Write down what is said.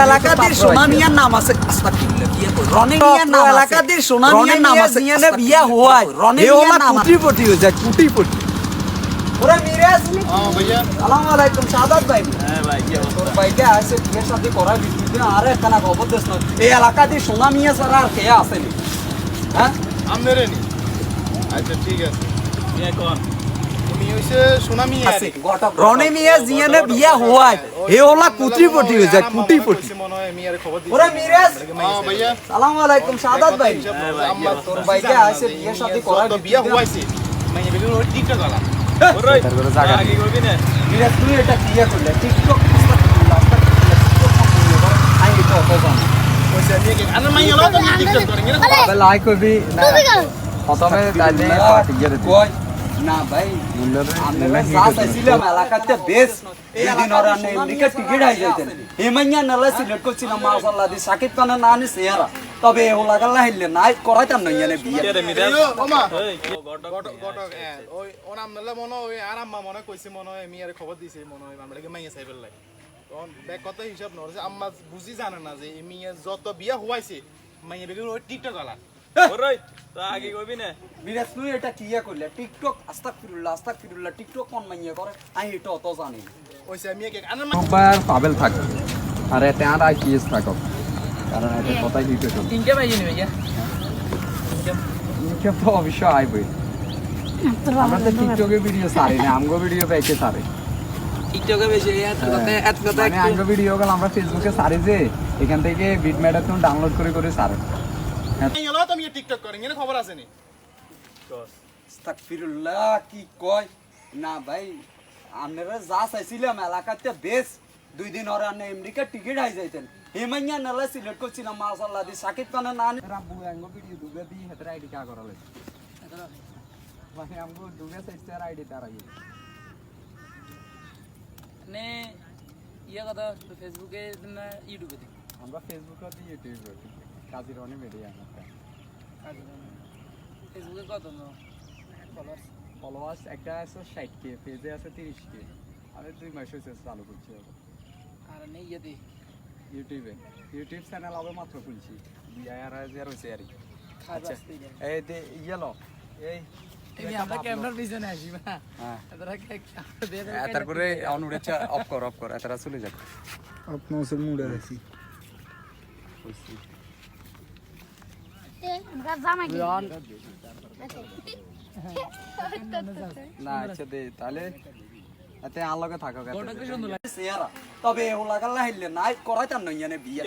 এলাকাতে সোনা মিয়ার নাম আছে রনি মিয়ার নাম এলাকাতে সোনা মিয়ার নাম আছে বিয়া হওয়ায় রনি মিয়ার নাম কোটিপতি হয়ে যায় কোটিপতি ওরে মিরাজ ভাইয়া আসসালামু আলাইকুম সাদাত ভাই হ্যাঁ ভাই তোর ভাইকে আছে বিয়ের সাথে করা বিদ্যুৎ আরে কানা খবর দেশ না এই এলাকাতে সোনা মিয়া ছাড়া আর কে আছে নি হ্যাঁ আমনেরে নি আচ্ছা ঠিক আছে মিয়া কোন তুমি হইছে সোনা মিয়া রনি মিয়া জিয়ানে বিয়া হওয়ায় হে ওলা কোটিপতি হয়ে যায় কোটিপতি মনে হয় মিয়ার খবর দিছি ওরে মিরাজ ভাইয়া আসসালামু আলাইকুম সাদাত ভাই হ্যাঁ ভাই তোর ভাইকে আছে বিয়ের সাথে করা বিয়া হওয়াইছে মানে বেগুন ওই টিকটক আলা ওরে তারপরে জায়গা আগে করবি না মিরাজ তুই এটা ক্লিয়ার করলে টিকটক আই তো কখন কইছে নিয়ে গেল আরে মাইয়া লোক টিকটক করে না লাইক করবি না প্রথমে দাইলে পার্টি করে কই না ভাই আমরা সাথ ছিলাম এলাকাতে বেশ এই দিন ওরা আমেরিকা টিকিট আই যাইতেন হেমাইয়া নালা সিলেক্ট করছিলাম মাশাআল্লাহ দি সাকিব খানের নানি সেরা তবে ও লাগাল্লা হিললে নাই করাইতাম না ইয়ানে বিয়ে রে মিরাজ ওমা গটক ওই ওনাম নালা মনে ওই আরাম্মা মনে কইছে মনে হয় মিয়ারে খবর দিছে মনে হয় আমরাকে মাইয়া সাইবেল লাই তখন ব্যাক কথা হিসাব নরছে আম্মা বুঝি জানে না যে মিয়া যত বিয়া হওয়াইছে মাইয়া বেগুন ওই টিকটক আলা ওরাই তো আগে কইবি না মিরাজ তুই এটা কিয়া কইলা টিকটক আস্তাগফিরুল্লাহ টিকটক কোন মাইয়া করে আই এটা অত জানি ওইছে মিয়া কে আনার একবার পাবেল থাকে আর এটা আর আইপিএস থাকো কারণ এটা কথাই দিতে তো তিনটা বাজে নি ভাইয়া তিনটা তো অবশ্যই আইবে আমরা তো টিকটকে ভিডিও সারি না আমগো ভিডিও পাইছে সারি টিকটকে বেশি এত কথা মানে আমগো ভিডিও গুলো আমরা ফেসবুকে সারি যে এখান থেকে বিটম্যাট তুমি ডাউনলোড করে সারি হ্যালো তুমি টিকটক করেন এর খবর আছে নি আস্তাগফিরুল্লাহ কি কয় না ভাই আমরা যা চাইছিলাম এলাকাতে বেশ দুই দিন ওরা আমেরিকা টিকিট আই যাইতেন হেমাইয়া নালা সিলেক্ট করছিলাম মাশাআল্লাহ দি সাকিব খানের নানি রাব্বু আঙ্গো ভিডিও দুবে দি হেতরা আইডি কা করালে মানে আমগো দুবে সাইস্টার আইডি তার আই নে ইয়া কথা ফেসবুকে না ইউটিউবে আমরা ফেসবুকে দি ইউটিউবে কাজিরনি মিডিয়া আমরা ফেসবুকে কত নো ফলোয়ার্স একটা আছে 60k পেজে আছে 30k আমি 2 মাস হইছে চালু করছি আর নে ইয়েতে ইউটিউব চ্যানেল আবার মাত্র খুলছি বিআর আর হইছে আর আচ্ছা এই দে ইয়েলো এই এই আমরা ক্যামেরার পিছনে আসি না হ্যাঁ এতরা দে তারপরে অন উড়েছে অফ কর এতরা চলে যাবে আপনার সব মুড়ে আছি না আচ্ছা দে তাহলে এতে আলোকে থাকো তবে ও লাগাল্লা হিললে নাই করাইতাম না ইয়ানে বিয়ে